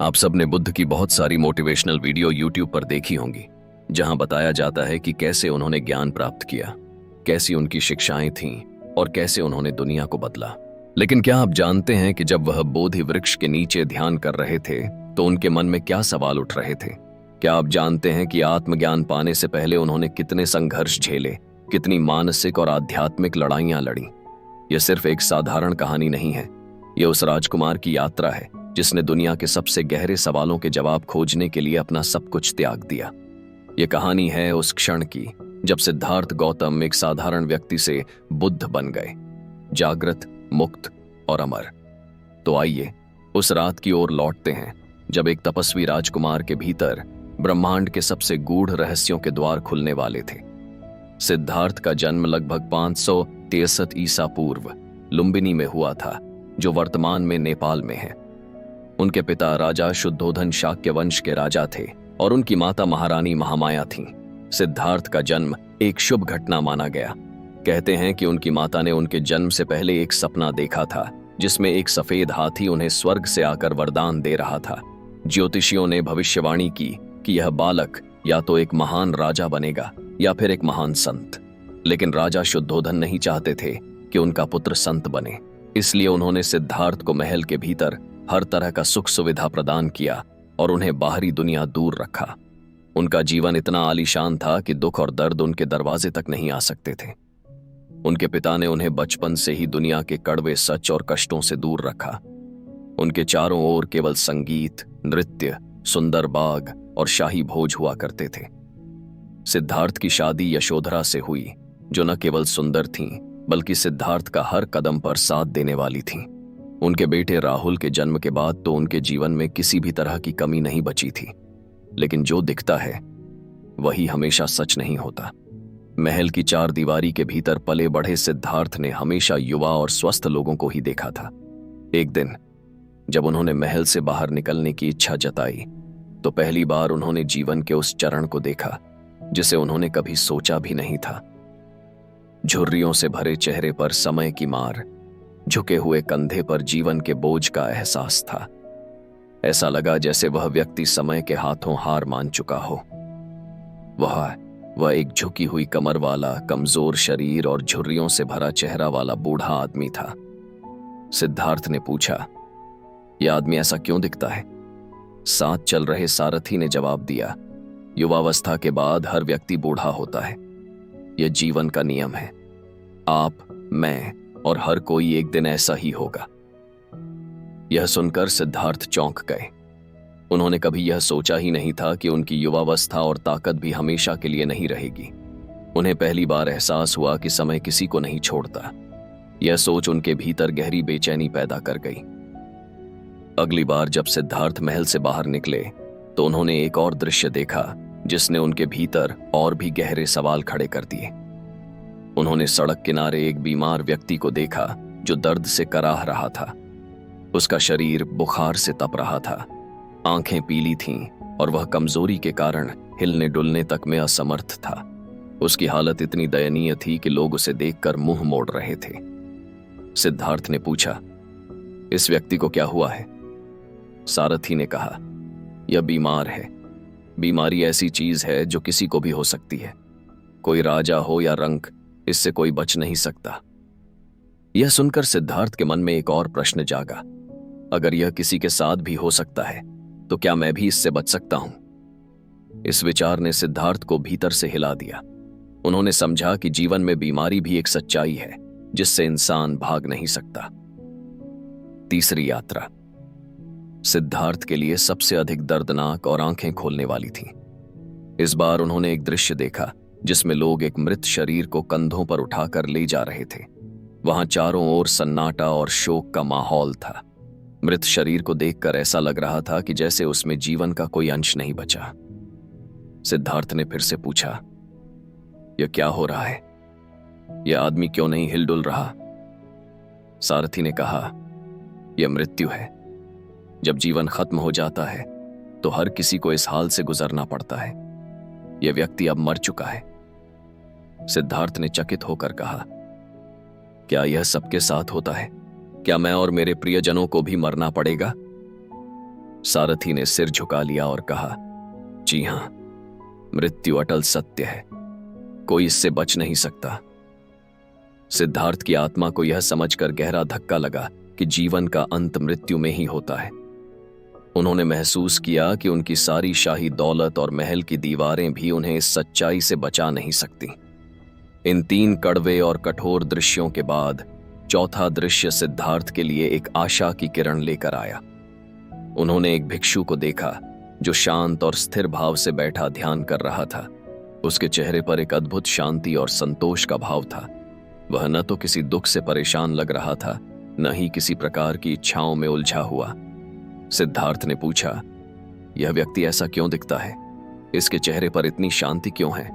आप सबने बुद्ध की बहुत सारी मोटिवेशनल वीडियो यूट्यूब पर देखी होंगी, जहां बताया जाता है कि कैसे उन्होंने ज्ञान प्राप्त किया, कैसी उनकी शिक्षाएं थीं और कैसे उन्होंने दुनिया को बदला। लेकिन क्या आप जानते हैं कि जब वह बोधि वृक्ष के नीचे ध्यान कर रहे थे तो उनके मन में क्या सवाल उठ रहे थे? क्या आप जानते हैं कि आत्मज्ञान पाने से पहले उन्होंने कितने संघर्ष झेले, कितनी मानसिक और आध्यात्मिक लड़ाइयां लड़ी? यह सिर्फ एक साधारण कहानी नहीं है, यह उस राजकुमार की यात्रा है जिसने दुनिया के सबसे गहरे सवालों के जवाब खोजने के लिए अपना सब कुछ त्याग दिया। यह कहानी है उस क्षण की जब सिद्धार्थ गौतम एक साधारण व्यक्ति से बुद्ध बन गए, जागृत, मुक्त और अमर। तो आइए उस रात की ओर लौटते हैं जब एक तपस्वी राजकुमार के भीतर ब्रह्मांड के सबसे गूढ़ रहस्यों के द्वार खुलने वाले थे। सिद्धार्थ का जन्म लगभग 563 ईसा पूर्व लुम्बिनी में हुआ था, जो वर्तमान में नेपाल में है। उनके पिता राजा शुद्धोधन शाक्य वंश के राजा थे और उनकी माता महारानी महामाया थीं। सिद्धार्थ का जन्म एक शुभ घटना माना गया। कहते हैं कि उनकी माता ने उनके जन्म से पहले एक सपना देखा था जिसमें एक सफेद हाथी उन्हें स्वर्ग से आकर वरदान दे रहा था। ज्योतिषियों ने भविष्यवाणी की कि यह बालक या तो एक महान राजा बनेगा या फिर एक महान संत। लेकिन राजा शुद्धोधन नहीं चाहते थे कि उनका पुत्र संत बने, इसलिए उन्होंने सिद्धार्थ को महल के भीतर हर तरह का सुख सुविधा प्रदान किया और उन्हें बाहरी दुनिया दूर रखा। उनका जीवन इतना आलीशान था कि दुख और दर्द उनके दरवाजे तक नहीं आ सकते थे। उनके पिता ने उन्हें बचपन से ही दुनिया के कड़वे सच और कष्टों से दूर रखा। उनके चारों ओर केवल संगीत, नृत्य, सुंदर बाग और शाही भोज हुआ करते थे। सिद्धार्थ की शादी यशोधरा से हुई, जो न केवल सुंदर थीं बल्कि सिद्धार्थ का हर कदम पर साथ देने वाली थीं। उनके बेटे राहुल के जन्म के बाद तो उनके जीवन में किसी भी तरह की कमी नहीं बची थी। लेकिन जो दिखता है वही हमेशा सच नहीं होता। महल की चार दीवारी के भीतर पले बढ़े सिद्धार्थ ने हमेशा युवा और स्वस्थ लोगों को ही देखा था। एक दिन जब उन्होंने महल से बाहर निकलने की इच्छा जताई तो पहली बार उन्होंने जीवन के उस चरण को देखा जिसे उन्होंने कभी सोचा भी नहीं था। झुर्रियों से भरे चेहरे पर समय की मार, झुके हुए कंधे पर जीवन के बोझ का एहसास था। ऐसा लगा जैसे वह व्यक्ति समय के हाथों हार मान चुका हो। वह एक झुकी हुई कमर वाला, कमजोर शरीर और झुर्रियों से भरा चेहरा वाला बूढ़ा आदमी था। सिद्धार्थ ने पूछा, यह आदमी ऐसा क्यों दिखता है? साथ चल रहे सारथी ने जवाब दिया, युवावस्था के बाद हर व्यक्ति बूढ़ा होता है। यह जीवन का नियम है। आप, मैं और हर कोई एक दिन ऐसा ही होगा। यह सुनकर सिद्धार्थ चौंक गए। उन्होंने कभी यह सोचा ही नहीं था कि उनकी युवावस्था और ताकत भी हमेशा के लिए नहीं रहेगी। उन्हें पहली बार एहसास हुआ कि समय किसी को नहीं छोड़ता। यह सोच उनके भीतर गहरी बेचैनी पैदा कर गई। अगली बार जब सिद्धार्थ महल से बाहर निकले तो उन्होंने एक और दृश्य देखा जिसने उनके भीतर और भी गहरे सवाल खड़े कर दिए। उन्होंने सड़क किनारे एक बीमार व्यक्ति को देखा जो दर्द से कराह रहा था। उसका शरीर बुखार से तप रहा था, आंखें पीली थीं और वह कमजोरी के कारण हिलने डुलने तक में असमर्थ था। उसकी हालत इतनी दयनीय थी कि लोग उसे देखकर मुंह मोड़ रहे थे। सिद्धार्थ ने पूछा, इस व्यक्ति को क्या हुआ है? सारथी ने कहा, यह बीमार है। बीमारी ऐसी चीज है जो किसी को भी हो सकती है। कोई राजा हो या रंक, इससे कोई बच नहीं सकता। यह सुनकर सिद्धार्थ के मन में एक और प्रश्न जागा, अगर यह किसी के साथ भी हो सकता है तो क्या मैं भी इससे बच सकता हूं? इस विचार ने सिद्धार्थ को भीतर से हिला दिया। उन्होंने समझा कि जीवन में बीमारी भी एक सच्चाई है जिससे इंसान भाग नहीं सकता। तीसरी यात्रा सिद्धार्थ के लिए सबसे अधिक दर्दनाक और आंखें खोलने वाली थी। इस बार उन्होंने एक दृश्य देखा जिसमें लोग एक मृत शरीर को कंधों पर उठाकर ले जा रहे थे। वहां चारों ओर सन्नाटा और शोक का माहौल था। मृत शरीर को देखकर ऐसा लग रहा था कि जैसे उसमें जीवन का कोई अंश नहीं बचा। सिद्धार्थ ने फिर से पूछा, यह क्या हो रहा है? यह आदमी क्यों नहीं हिलडुल रहा? सारथी ने कहा, यह मृत्यु है। जब जीवन खत्म हो जाता है तो हर किसी को इस हाल से गुजरना पड़ता है। यह व्यक्ति अब मर चुका है। सिद्धार्थ ने चकित होकर कहा, क्या यह सबके साथ होता है? क्या मैं और मेरे प्रियजनों को भी मरना पड़ेगा? सारथी ने सिर झुका लिया और कहा, जी हां, मृत्यु अटल सत्य है, कोई इससे बच नहीं सकता। सिद्धार्थ की आत्मा को यह समझकर गहरा धक्का लगा कि जीवन का अंत मृत्यु में ही होता है। उन्होंने महसूस किया कि उनकी सारी शाही दौलत और महल की दीवारें भी उन्हें इस सच्चाई से बचा नहीं सकती। इन 3 कड़वे और कठोर दृश्यों के बाद चौथा दृश्य सिद्धार्थ के लिए एक आशा की किरण लेकर आया। उन्होंने एक भिक्षु को देखा जो शांत और स्थिर भाव से बैठा ध्यान कर रहा था। उसके चेहरे पर एक अद्भुत शांति और संतोष का भाव था। वह न तो किसी दुख से परेशान लग रहा था, न ही किसी प्रकार की इच्छाओं में उलझा हुआ। सिद्धार्थ ने पूछा, यह व्यक्ति ऐसा क्यों दिखता है? इसके चेहरे पर इतनी शांति क्यों है?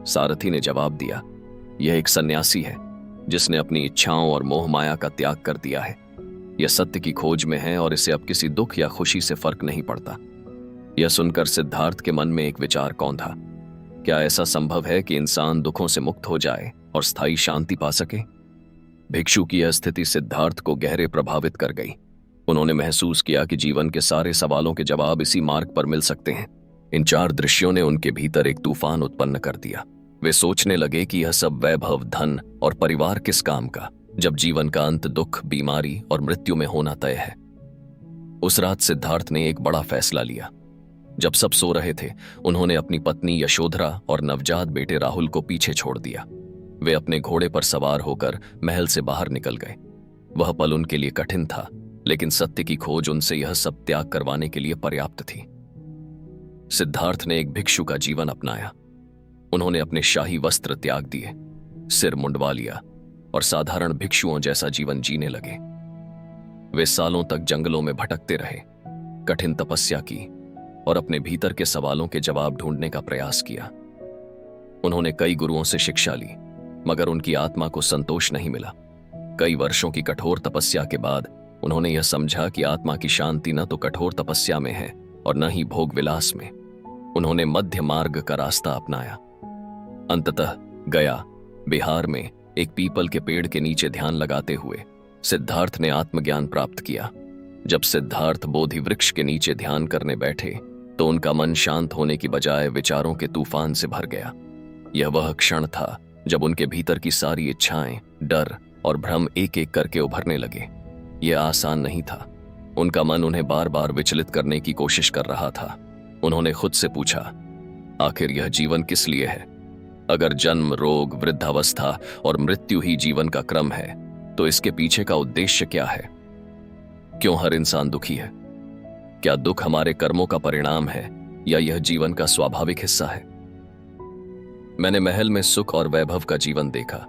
सारथी ने जवाब दिया, यह एक सन्यासी है जिसने अपनी इच्छाओं और मोह माया का त्याग कर दिया है। यह सत्य की खोज में है और इसे अब किसी दुख या खुशी से फर्क नहीं पड़ता। यह सुनकर सिद्धार्थ के मन में एक विचार कौन था, क्या ऐसा संभव है कि इंसान दुखों से मुक्त हो जाए और स्थायी शांति पा सके? भिक्षु की यह स्थिति सिद्धार्थ को गहरे प्रभावित कर गई। उन्होंने महसूस किया कि जीवन के सारे सवालों के जवाब इसी मार्ग पर मिल सकते हैं। इन 4 दृश्यों ने उनके भीतर एक तूफान उत्पन्न कर दिया। वे सोचने लगे कि यह सब वैभव, धन और परिवार किस काम का, जब जीवन का अंत दुख, बीमारी और मृत्यु में होना तय है। उस रात सिद्धार्थ ने एक बड़ा फैसला लिया। जब सब सो रहे थे, उन्होंने अपनी पत्नी यशोधरा और नवजात बेटे राहुल को पीछे छोड़ दिया। वे अपने घोड़े पर सवार होकर महल से बाहर निकल गए। वह पल उनके लिए कठिन था, लेकिन सत्य की खोज उनसे यह सब त्याग करवाने के लिए पर्याप्त थी। सिद्धार्थ ने एक भिक्षु का जीवन अपनाया। उन्होंने अपने शाही वस्त्र त्याग दिए, सिर मुंडवा लिया और साधारण भिक्षुओं जैसा जीवन जीने लगे। वे सालों तक जंगलों में भटकते रहे, कठिन तपस्या की और अपने भीतर के सवालों के जवाब ढूंढने का प्रयास किया। उन्होंने कई गुरुओं से शिक्षा ली, मगर उनकी आत्मा को संतोष नहीं मिला। कई वर्षों की कठोर तपस्या के बाद उन्होंने यह समझा कि आत्मा की शांति न तो कठोर तपस्या में है और न ही भोग विलास में। उन्होंने मध्य मार्ग का रास्ता अपनाया। अंततः गया, बिहार में एक पीपल के पेड़ के नीचे ध्यान लगाते हुए सिद्धार्थ ने आत्मज्ञान प्राप्त किया। जब सिद्धार्थ बोधि वृक्ष के नीचे ध्यान करने बैठे तो उनका मन शांत होने की बजाय विचारों के तूफान से भर गया। यह वह क्षण था जब उनके भीतर की सारी इच्छाएं, डर और भ्रम एक एक करके उभरने लगे। यह आसान नहीं था। उनका मन उन्हें बार बार विचलित करने की कोशिश कर रहा था। उन्होंने खुद से पूछा, आखिर यह जीवन किस लिए है? अगर जन्म, रोग, वृद्धावस्था और मृत्यु ही जीवन का क्रम है, तो इसके पीछे का उद्देश्य क्या है? क्यों हर इंसान दुखी है? क्या दुख हमारे कर्मों का परिणाम है या यह जीवन का स्वाभाविक हिस्सा है? मैंने महल में सुख और वैभव का जीवन देखा,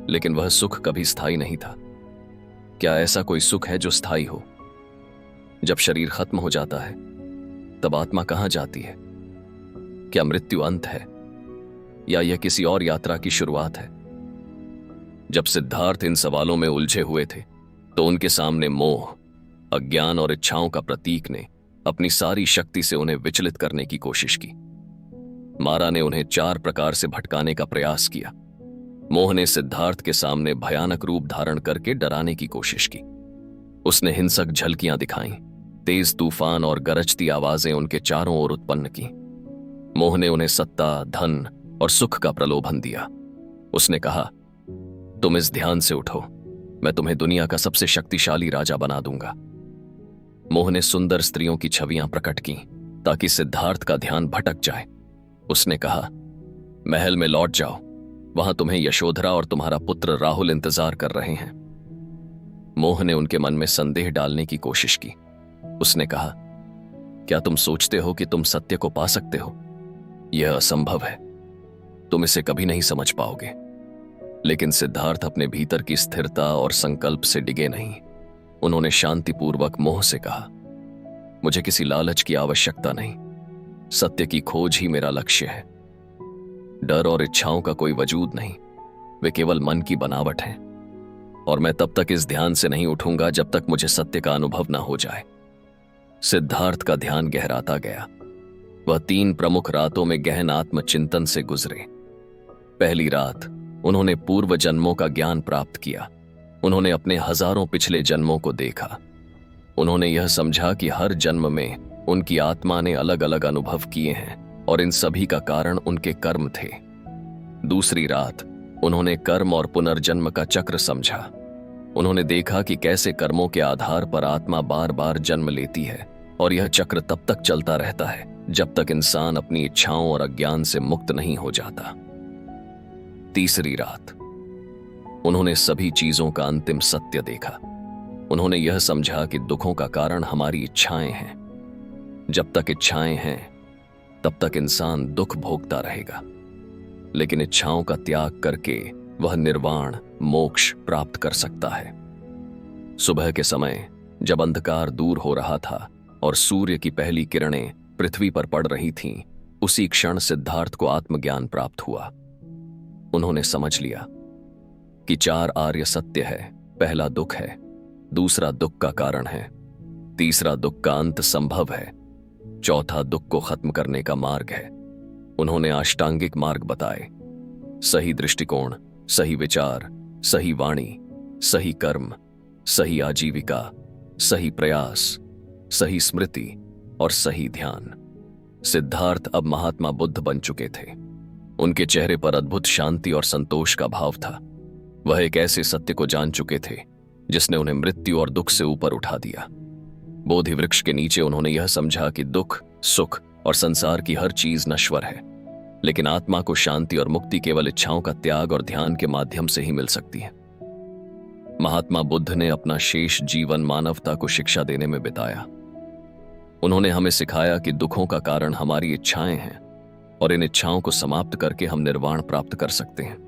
लेकिन वह सुख कभी स्थायी नहीं था। क्या ऐसा कोई सुख है जो स्थायी हो? जब शरीर खत्म हो जाता है, तब आत्मा कहां जाती है? क्या मृत्यु अंत है या यह किसी और यात्रा की शुरुआत है? जब सिद्धार्थ इन सवालों में उलझे हुए थे, तो उनके सामने मोह, अज्ञान और इच्छाओं का प्रतीक ने अपनी सारी शक्ति से उन्हें विचलित करने की कोशिश की। मारा ने उन्हें 4 प्रकार से भटकाने का प्रयास किया। मोह ने सिद्धार्थ के सामने भयानक रूप धारण करके डराने की कोशिश की। उसने हिंसक झलकियां दिखाईं, तेज तूफान और गरजती आवाजें उनके चारों ओर उत्पन्न की। मोह ने उन्हें सत्ता, धन और सुख का प्रलोभन दिया। उसने कहा, तुम इस ध्यान से उठो, मैं तुम्हें दुनिया का सबसे शक्तिशाली राजा बना दूंगा। मोह ने सुंदर स्त्रियों की छवियां प्रकट की ताकि सिद्धार्थ का ध्यान भटक जाए। उसने कहा, महल में लौट जाओ, वहां तुम्हें यशोधरा और तुम्हारा पुत्र राहुल इंतजार कर रहे हैं। मोह ने उनके मन में संदेह डालने की कोशिश की। उसने कहा, क्या तुम सोचते हो कि तुम सत्य को पा सकते हो? यह असंभव है, तुम इसे कभी नहीं समझ पाओगे। लेकिन सिद्धार्थ अपने भीतर की स्थिरता और संकल्प से डिगे नहीं। उन्होंने शांतिपूर्वक मोह से कहा, मुझे किसी लालच की आवश्यकता नहीं, सत्य की खोज ही मेरा लक्ष्य है। डर और इच्छाओं का कोई वजूद नहीं, वे केवल मन की बनावट हैं, और मैं तब तक इस ध्यान से नहीं उठूंगा जब तक मुझे सत्य का अनुभव ना हो जाए। सिद्धार्थ का ध्यान गहराता गया। वह 3 प्रमुख रातों में गहन आत्मचिंतन से गुजरे। पहली रात उन्होंने पूर्व जन्मों का ज्ञान प्राप्त किया। उन्होंने अपने हजारों पिछले जन्मों को देखा। उन्होंने यह समझा कि हर जन्म में उनकी आत्मा ने अलग अलग अनुभव किए हैं और इन सभी का कारण उनके कर्म थे। दूसरी रात उन्होंने कर्म और पुनर्जन्म का चक्र समझा। उन्होंने देखा कि कैसे कर्मों के आधार पर आत्मा बार बार जन्म लेती है और यह चक्र तब तक चलता रहता है जब तक इंसान अपनी इच्छाओं और अज्ञान से मुक्त नहीं हो जाता। तीसरी रात उन्होंने सभी चीजों का अंतिम सत्य देखा। उन्होंने यह समझा कि दुखों का कारण हमारी इच्छाएं हैं। जब तक इच्छाएं हैं तब तक इंसान दुख भोगता रहेगा, लेकिन इच्छाओं का त्याग करके वह निर्वाण मोक्ष प्राप्त कर सकता है। सुबह के समय जब अंधकार दूर हो रहा था और सूर्य की पहली किरणें पृथ्वी पर पड़ रही थीं, उसी क्षण सिद्धार्थ को आत्मज्ञान प्राप्त हुआ। उन्होंने समझ लिया कि 4 आर्य सत्य है। पहला दुख है, दूसरा दुख का कारण है, तीसरा दुख का अंत संभव है, चौथा दुख को खत्म करने का मार्ग है। उन्होंने अष्टांगिक मार्ग बताए। सही दृष्टिकोण, सही विचार, सही वाणी, सही कर्म, सही आजीविका, सही प्रयास, सही स्मृति और सही ध्यान। सिद्धार्थ अब महात्मा बुद्ध बन चुके थे। उनके चेहरे पर अद्भुत शांति और संतोष का भाव था। वह एक ऐसे सत्य को जान चुके थे जिसने उन्हें मृत्यु और दुख से ऊपर उठा दिया। बोधि वृक्ष के नीचे उन्होंने यह समझा कि दुख, सुख और संसार की हर चीज नश्वर है, लेकिन आत्मा को शांति और मुक्ति केवल इच्छाओं का त्याग और ध्यान के माध्यम से ही मिल सकती है। महात्मा बुद्ध ने अपना शेष जीवन मानवता को शिक्षा देने में बिताया। उन्होंने हमें सिखाया कि दुखों का कारण हमारी इच्छाएं हैं और इन इच्छाओं को समाप्त करके हम निर्वाण प्राप्त कर सकते हैं।